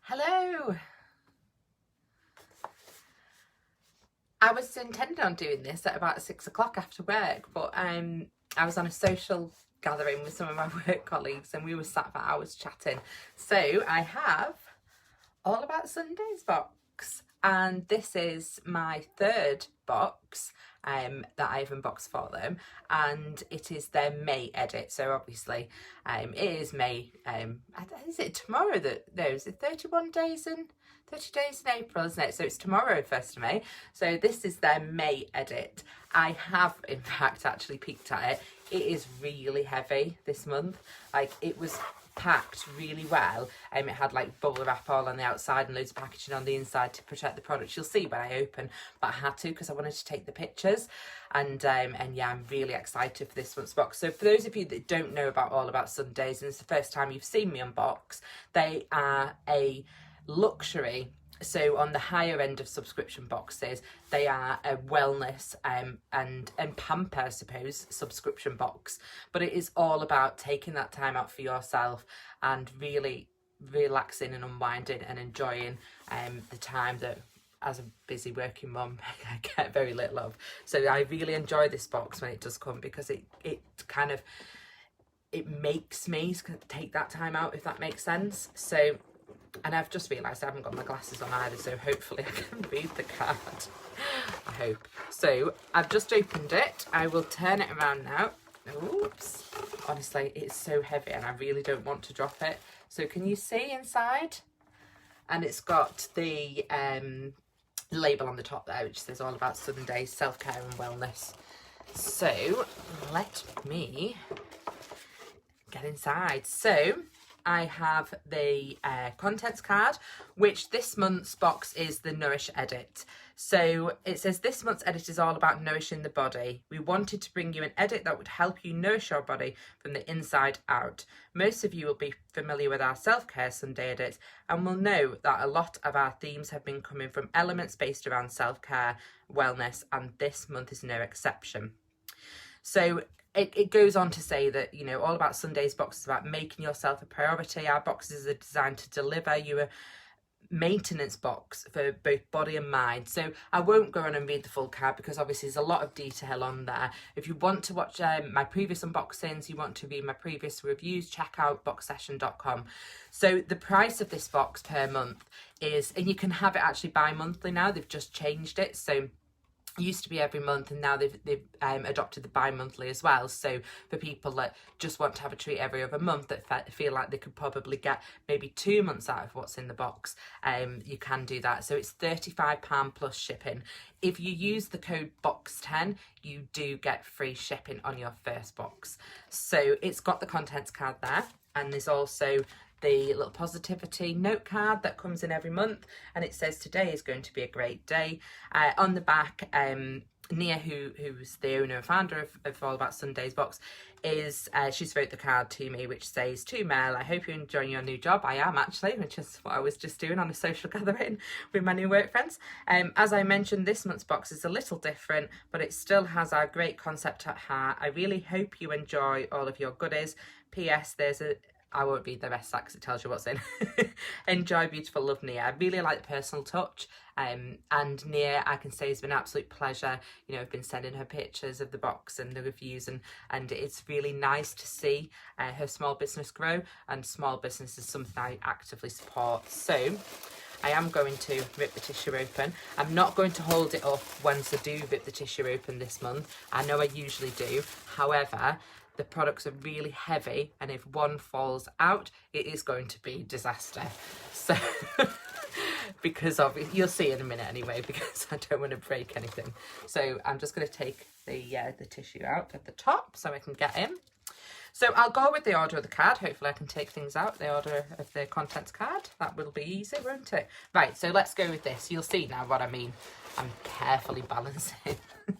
Hello. I was intending on doing this at about 6 o'clock after work, but I was on a social gathering with some of my work colleagues and we were sat for hours chatting. So I have All About Sundays box, and this is my third box that I've unboxed for them, and it is their May edit. So obviously it is May. Is it tomorrow that is it 30 days in April, isn't it? So it's tomorrow, 1st of May. So this is their May edit. I have in fact actually peeked at it. It is really heavy this month. Like, it was packed really well. It had like bubble wrap all on the outside and loads of packaging on the inside to protect the product. You'll see when I open, but I had to because I wanted to take the pictures. And yeah, I'm really excited for this month's box. So for those of you that don't know about All About Sundays and it's the first time you've seen me unbox, they are a luxury, so on the higher end of subscription boxes, they are a wellness and pamper, I suppose, subscription box. But it is all about taking that time out for yourself and really relaxing and unwinding and enjoying the time that, as a busy working mum, I get very little of. So I really enjoy this box when it does come, because it kind of, it makes me take that time out, if that makes sense. So, and I've just realised I haven't got my glasses on either, so hopefully I can read the card. I hope. So I've just opened it. I will turn it around now. Oops. Honestly, it's so heavy and I really don't want to drop it. So can you see inside? And it's got the label on the top there, which says All About Sundays, self-care and wellness. So let me get inside. So I have the contents card, which this month's box is the Nourish edit. So it says this month's edit is all about nourishing the body. We wanted to bring you an edit that would help you nourish your body from the inside out. Most of you will be familiar with our self-care Sunday edits and will know that a lot of our themes have been coming from elements based around self-care, wellness, and this month is no exception. So it goes on to say that, you know, All About Sundays box is about making yourself a priority. Our boxes are designed to deliver you a maintenance box for both body and mind. So I won't go on and read the full card because obviously there's a lot of detail on there. If you want to watch my previous unboxings, you want to read my previous reviews, check out BoXession.com. So the price of this box per month is, and you can have it actually bi-monthly now, they've just changed it. So used to be every month and now they've adopted the bi-monthly as well. So for people that just want to have a treat every other month, that feel like they could probably get maybe 2 months out of what's in the box, you can do that. So it's £35 plus shipping. If you use the code BOX10, you do get free shipping on your first box. So it's got the contents card there, and there's also the little positivity note card that comes in every month, and it says today is going to be a great day. On the back, Nia, who's the owner and founder of All About Sundays box, is she's wrote the card to me, which says, to Mel, I hope you're enjoying your new job. I am actually, which is what I was just doing on a social gathering with my new work friends. As I mentioned, this month's box is a little different, but it still has our great concept at heart. I really hope you enjoy all of your goodies. P.S. I won't read the rest of that because it tells you what's in. Enjoy, beautiful, love, Nia. I really like the personal touch. And Nia, I can say, has been an absolute pleasure. You know, I've been sending her pictures of the box and the reviews, and it's really nice to see her small business grow, and small business is something I actively support. So I am going to rip the tissue open. I'm not going to hold it up once I do rip the tissue open this month. I know I usually do. However, the products are really heavy, and if one falls out, it is going to be disaster. So, because of, you'll see in a minute anyway, because I don't want to break anything. So I'm just going to take the tissue out at the top so I can get in. So I'll go with the order of the card. Hopefully I can take things out, the order of the contents card. That will be easy, won't it? Right, so let's go with this. You'll see now what I mean. I'm carefully balancing.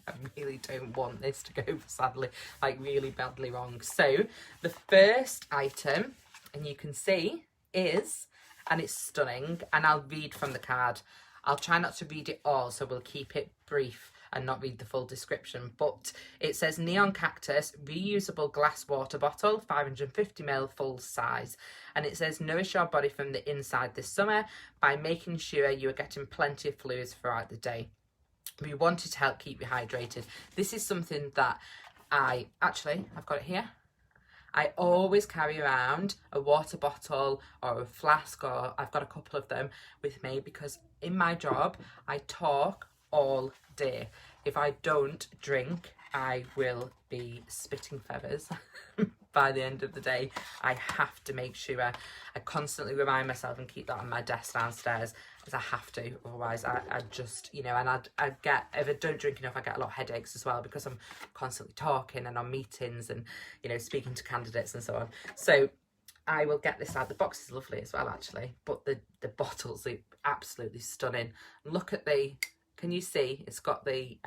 I really don't want this to go, sadly, like really badly wrong. So the first item, and you can see, is, and it's stunning, and I'll read from the card. I'll try not to read it all, so we'll keep it brief. and not read the full description. But it says Neon Cactus reusable glass water bottle, 550ml full size, and it says nourish your body from the inside this summer by making sure you are getting plenty of fluids throughout the day. We wanted to help keep you hydrated. This is something that I've got it here. I always carry around a water bottle or a flask, or I've got a couple of them with me, because in my job I talk all day. If I don't drink, I will be spitting feathers by the end of the day. I have to make sure I constantly remind myself and keep that on my desk downstairs, as I have to, otherwise I just, you know, and I get, if I don't drink enough, I get a lot of headaches as well, because I'm constantly talking and on meetings and, you know, speaking to candidates and so on. So I will get this out. The box is lovely as well, actually, but the bottles are absolutely stunning. Look at the, can you see, it's got the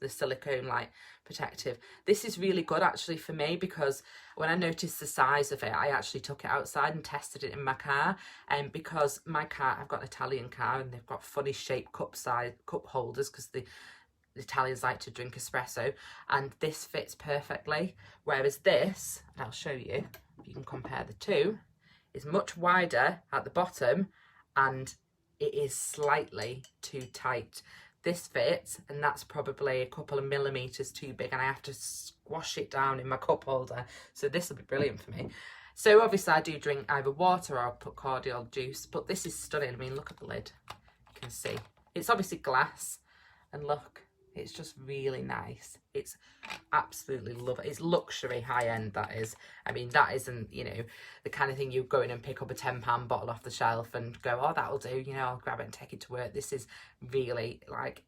silicone like protective. This is really good actually for me, because when I noticed the size of it, I actually took it outside and tested it in my car, and because my car, I've got an Italian car, and they've got funny shaped cup holders, because the Italians like to drink espresso, and this fits perfectly, whereas this, and I'll show you if you can compare the two, is much wider at the bottom and it is slightly too tight. This fits, and that's probably a couple of millimeters too big, and I have to squash it down in my cup holder. So this will be brilliant for me. So obviously I do drink either water or I'll put cordial juice, but this is stunning. I mean, look at the lid. You can see. It's obviously glass, and look, it's just really nice. It's absolutely lovely. It's luxury, high end, that is. I mean, that isn't, you know, the kind of thing you go in and pick up a £10 bottle off the shelf and go, oh, that'll do, you know, I'll grab it and take it to work. This is really like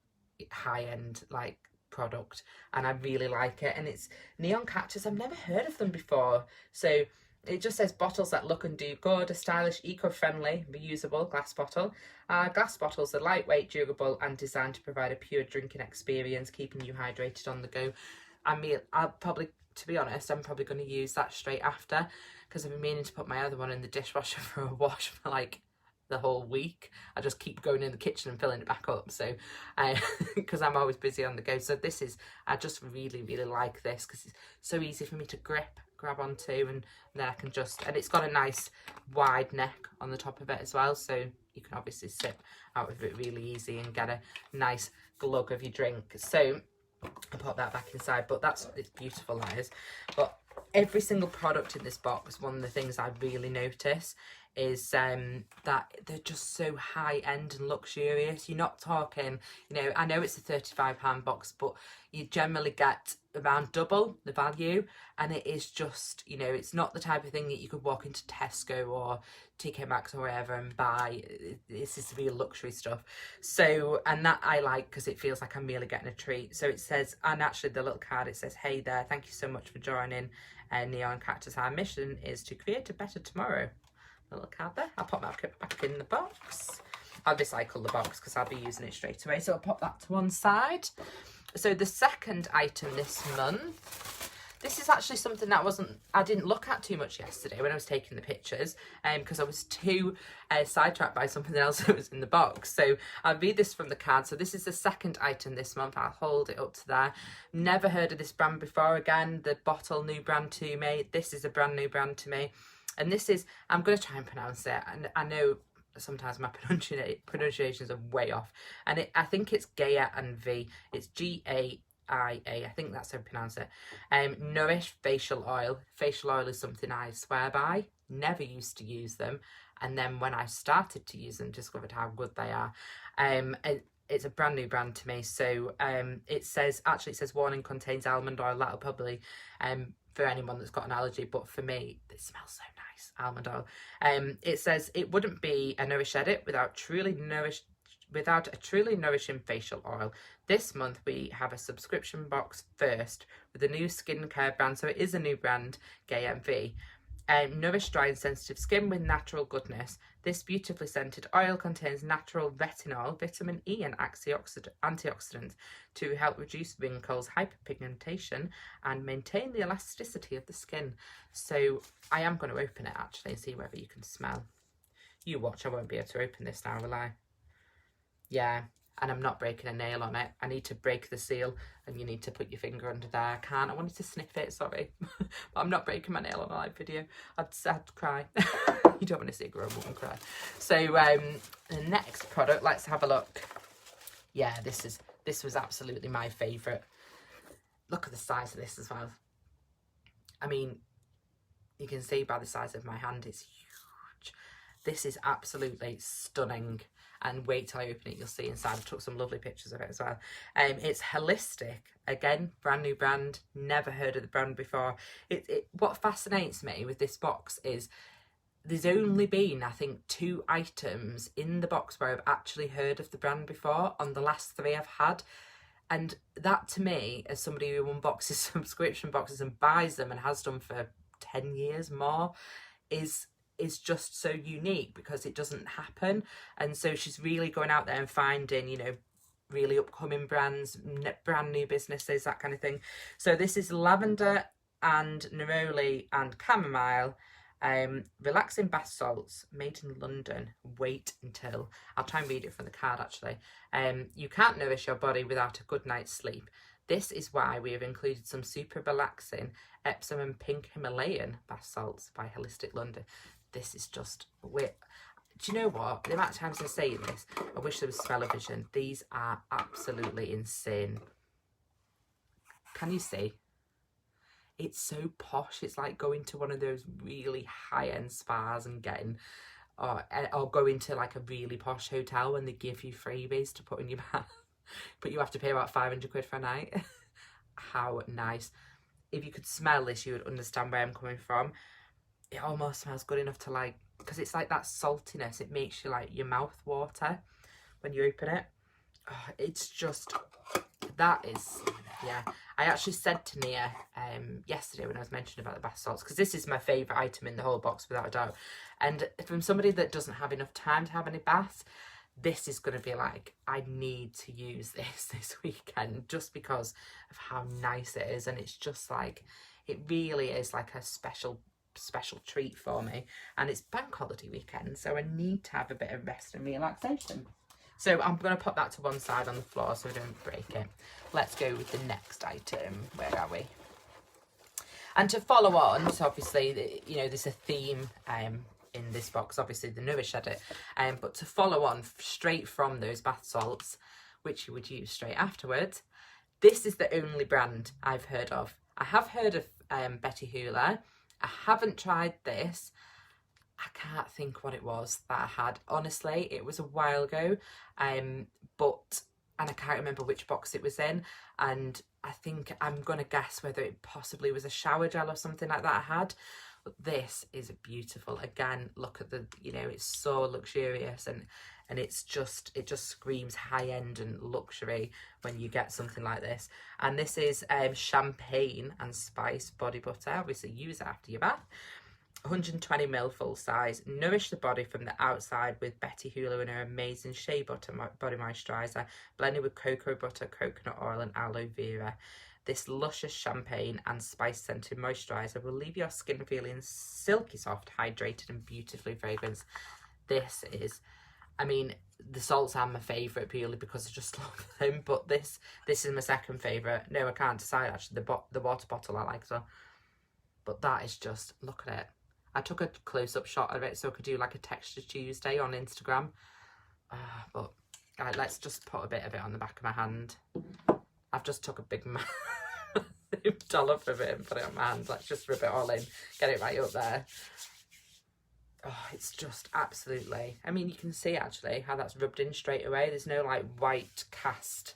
high end, like, product, and I really like it. And it's Neon Cactus. I've never heard of them before. So it just says bottles that look and do good, a stylish, eco-friendly, reusable glass bottle. Glass bottles are lightweight, durable, and designed to provide a pure drinking experience, keeping you hydrated on the go. I mean, I'll probably, to be honest, I'm probably going to use that straight after, because I've been meaning to put my other one in the dishwasher for a wash for like the whole week. I just keep going in the kitchen and filling it back up, so because I'm always busy on the go. So this is, I just really like this, because it's so easy for me to grab onto, and then I can just, and it's got a nice wide neck on the top of it as well, so you can obviously sip out of it really easy and get a nice glug of your drink. So I'll pop that back inside, but it's beautiful, that is. But every single product in this box, one of the things I really notice is that they're just so high end and luxurious. You're not talking, you know, I know it's a £35 box, but you generally get around double the value, and it is just, you know, it's not the type of thing that you could walk into Tesco or TK Maxx or wherever and buy. This is real luxury stuff. So, and that I like, because it feels like I'm really getting a treat. So it says, and actually the little card, it says, hey there, thank you so much for joining Neon Cactus. Our mission is to create a better tomorrow. Little card there. I'll pop that back in the box. I'll recycle the box because I'll be using it straight away, so I'll pop that to one side. So the second item this month, this is actually something that I didn't look at too much yesterday when I was taking the pictures, because I was too sidetracked by something else that was in the box. So I'll read this from the card. So this is the second item this month. I'll hold it up to there. Never heard of this brand before. Again, the bottle, new brand to me. This is a brand new brand to me. And this is, I'm going to try and pronounce it, and I know sometimes my pronunciations are way off, and I think it's Gaia and V. It's Gaia, I think that's how you pronounce it. Nourish facial oil. Facial oil is something I swear by. Never used to use them, and then when I started to use them, discovered how good they are. It's a brand new brand to me. So it says warning, contains almond oil. That'll probably for anyone that's got an allergy, but for me, it smells so nice, almond oil. It says it wouldn't be a Nourish edit without a truly nourishing facial oil. This month we have a subscription box first with a new skincare brand, so it is a new brand, GAMV. Nourish dry and sensitive skin with natural goodness. This beautifully scented oil contains natural retinol, vitamin E and antioxidants to help reduce wrinkles, hyperpigmentation and maintain the elasticity of the skin. So I am going to open it actually and see whether you can smell. You watch, I won't be able to open this now, will I? Yeah, and I'm not breaking a nail on it. I need to break the seal, and you need to put your finger under there. I can't. I wanted to sniff it, sorry. But I'm not breaking my nail on a live video. I'd cry. You don't want to see a grown woman cry. So the next product, let's have a look. Yeah, this was absolutely my favourite. Look at the size of this as well. I mean, you can see by the size of my hand, it's huge. This is absolutely stunning. And wait till I open it, you'll see inside. I took some lovely pictures of it as well. It's Holistic. Again, brand new brand. Never heard of the brand before. What fascinates me with this box is there's only been, I think, 2 items in the box where I've actually heard of the brand before on the last 3 I've had. And that, to me, as somebody who unboxes subscription boxes and buys them and has done for 10 years more, is just so unique, because it doesn't happen. And so she's really going out there and finding, you know, really upcoming brands, brand new businesses, that kind of thing. So this is lavender and neroli and chamomile, relaxing bath salts, made in London. Wait until, I'll try and read it from the card actually. You can't nourish your body without a good night's sleep. This is why we have included some super relaxing Epsom and pink Himalayan bath salts by Holistic London. This is just, do you know what? The amount of times I say this, I wish there was smell-o-vision. These are absolutely insane. Can you see? It's so posh. It's like going to one of those really high-end spas and getting, or going to like a really posh hotel when they give you freebies to put in your bath, but you have to pay about 500 quid for a night. How nice. If you could smell this, you would understand where I'm coming from. It almost smells good enough to like, because it's like that saltiness, it makes you like your mouth water when you open it. Oh, it's just, that is, yeah. I actually said to Nia yesterday when I was mentioning about the bath salts, because this is my favourite item in the whole box without a doubt, and from somebody that doesn't have enough time to have any baths, this is going to be like, I need to use this weekend, just because of how nice it is. And it's just like, it really is like a special treat for me, and it's bank holiday weekend, so I need to have a bit of rest and relaxation. So I'm going to put that to one side on the floor so I don't break it. Let's go with the next item. Where are we? And to follow on, so obviously, you know, there's a theme in this box, obviously the Nourish edit, but to follow on straight from those bath salts, which you would use straight afterwards, this is the only brand I've heard of. I have heard of Betty Hula. I haven't tried this. I can't think what it was that I had. Honestly, it was a while ago, and I can't remember which box it was in, and I think I'm going to guess whether it possibly was a shower gel or something like that I had. But this is beautiful. Again, look at the, you know, it's so luxurious, and it just screams high-end and luxury when you get something like this. And this is champagne and spice body butter. Obviously use it after your bath. 120ml full size. Nourish the body from the outside with Betty Hula and her amazing shea butter body moisturiser, blended with cocoa butter, coconut oil and aloe vera. This luscious champagne and spice scented moisturiser will leave your skin feeling silky soft, hydrated and beautifully fragranced. This is, I mean, the salts are my favourite purely because I just love them, but this is my second favourite. No, I can't decide actually. The water bottle I like as well. But that is just, look at it. I took a close-up shot of it so I could do like a Texture Tuesday on Instagram. But let's just put a bit of it on the back of my hand. I've just took a big dollop of it and put it on my hand. Let's just rub it all in, get it right up there. Oh, it's just absolutely, I mean, you can see actually how that's rubbed in straight away. There's no like white cast.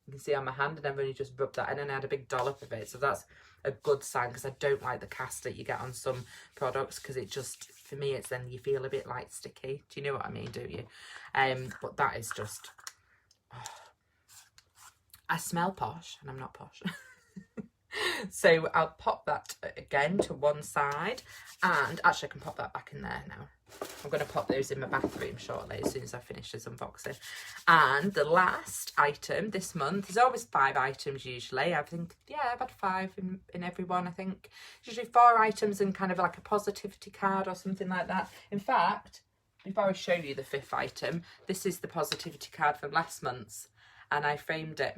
You can see on my hand, and I've only just rubbed that in and I had a big dollop of it. So that's a good sign, because I don't like the cast that you get on some products, because it just, for me, it's then you feel a bit like sticky. Do you know what I mean, do you? But that is just, oh. I smell posh and I'm not posh. So I'll pop that again to one side, and actually I can pop that back in there now. I'm going to pop those in my bathroom shortly as soon as I finish this unboxing. And the last item this month, there's always 5 items usually. I think, yeah, I've had 5 in every one, I think. Usually 4 items and kind of like a positivity card or something like that. In fact, before I show you the 5th item, this is the positivity card from last month's, and I framed it.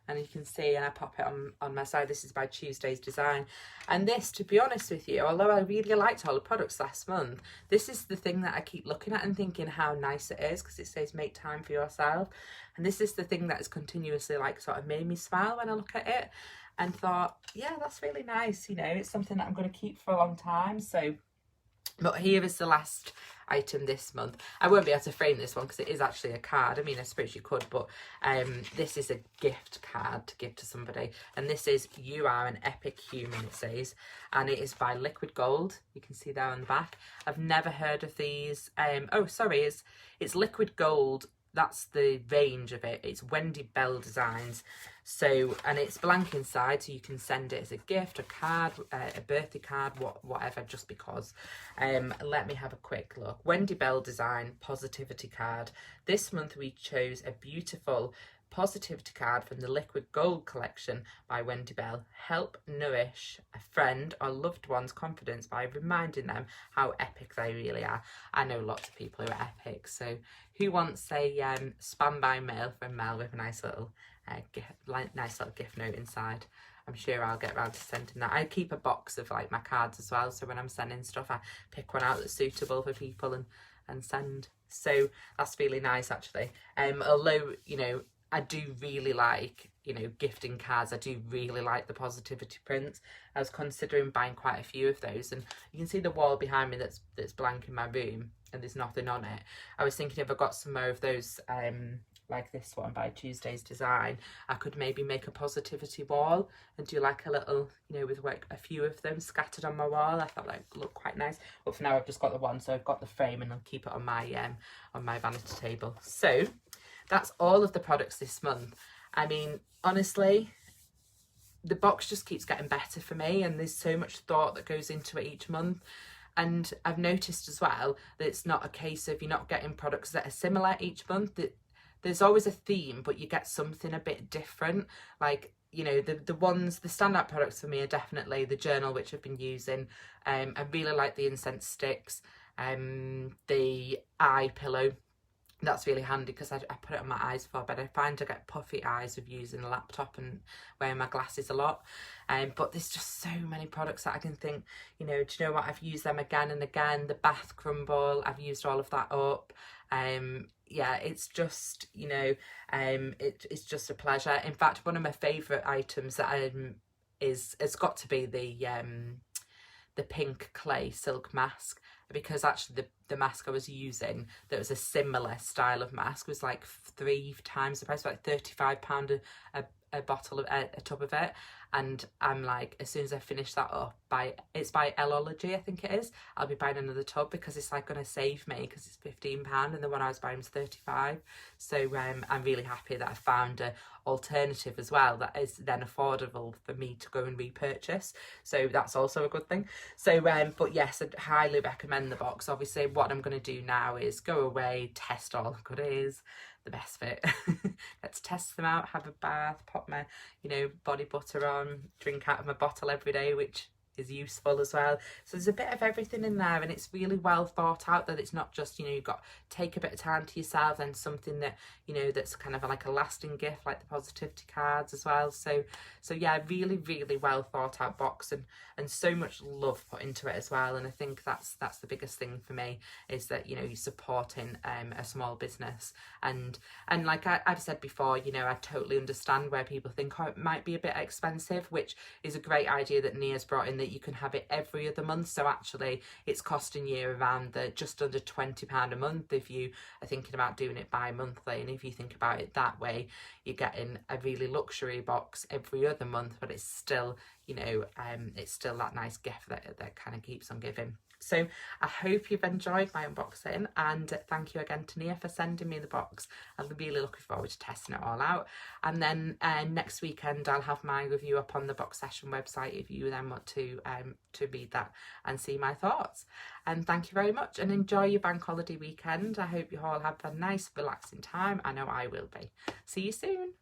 And you can see, and I pop it on my side, this is by Tuesday's Design. And this, to be honest with you, although I really liked all the products last month, this is the thing that I keep looking at and thinking how nice it is, because it says make time for yourself. And this is the thing that has continuously like sort of made me smile when I look at it, and thought, yeah, that's really nice. You know, it's something that I'm going to keep for a long time. So, but here is the last item this month. I won't be able to frame this one because it is actually a card. I mean, I suppose you could, but this is a gift card to give to somebody. And this is You Are an Epic Human, it says. And it is by Liquid Gold. You can see there on the back. I've never heard of these. Oh, sorry, it's Liquid Gold. That's the range of it. It's Wendy Bell Designs. So, and it's blank inside, so you can send it as a gift, a card, a birthday card, whatever, just because. Let me have a quick look. Wendy Bell Design Positivity Card. This month we chose a beautiful positivity card from the Liquid Gold collection by Wendy Bell. Help nourish a friend or loved one's confidence by reminding them how epic they really are. I know lots of people who are epic, so who wants a spam by mail from Mel with a nice little gift note inside? I'm sure I'll get around to sending that. I keep a box of like my cards as well, so when I'm sending stuff I pick one out that's suitable for people and send. So that's really nice actually. Although, you know, I do really like, you know, gifting cards. I do really like the positivity prints. I was considering buying quite a few of those, and you can see the wall behind me that's blank in my room and there's nothing on it. I was thinking if I got some more of those, like this one by Tuesday's Design, I could maybe make a positivity wall and do like a little, you know, with like a few of them scattered on my wall. I thought that would look quite nice. But for now I've just got the one, so I've got the frame and I'll keep it on my vanity table. So that's all of the products this month. I mean, honestly, the box just keeps getting better for me, and there's so much thought that goes into it each month. And I've noticed as well that it's not a case of you're not getting products that are similar each month. That there's always a theme, but you get something a bit different. Like, you know, the standout products for me are definitely the journal, which I've been using. I really like the incense sticks, the eye pillow. That's really handy because I put it on my eyes before bed. I find I get puffy eyes with using a laptop and wearing my glasses a lot. But there's just so many products that I can think, you know, do you know what? I've used them again and again. The bath crumble, I've used all of that up. Yeah, it's just, you know, it's just a pleasure. In fact, one of my favourite items that it's got to be the pink clay silk mask, because actually the mask I was using that was a similar style of mask was like 3 times the price, like £35 a bottle of a tub of it. And I'm like, as soon as I finish that up, it's by Elology, I think it is, I'll be buying another tub, because it's like going to save me, because it's £15 and the one I was buying was 35. So I'm really happy that I found a alternative as well that is then affordable for me to go and repurchase. So that's also a good thing. So but yes, I'd highly recommend the box. Obviously what I'm going to do now is go away, test all the goodies, the best fit. Let's test them out, have a bath, pop my, you know, body butter on, drink out of my bottle every day, which is useful as well. So there's a bit of everything in there, and it's really well thought out, that it's not just, you know, you've got to take a bit of time to yourself, and something that, you know, that's kind of like a lasting gift, like the positivity cards as well. So yeah, really, really well thought out box, and so much love put into it as well. And I think that's the biggest thing for me, is that, you know, you're supporting a small business, and like I've said before, you know, I totally understand where people think, oh, it might be a bit expensive, which is a great idea that Nia's brought in, that you can have it every other month. So actually it's costing you around just under £20 a month if you are thinking about doing it bi-monthly. And if you think about it that way, you're getting a really luxury box every other month, but it's still, you know, it's still that nice gift that kind of keeps on giving. So I hope you've enjoyed my unboxing, and thank you again to Nia for sending me the box. I'm really looking forward to testing it all out. And then next weekend I'll have my review up on the BoXession website if you then want to read that and see my thoughts. And thank you very much, and enjoy your bank holiday weekend. I hope you all have a nice relaxing time. I know I will be. See you soon.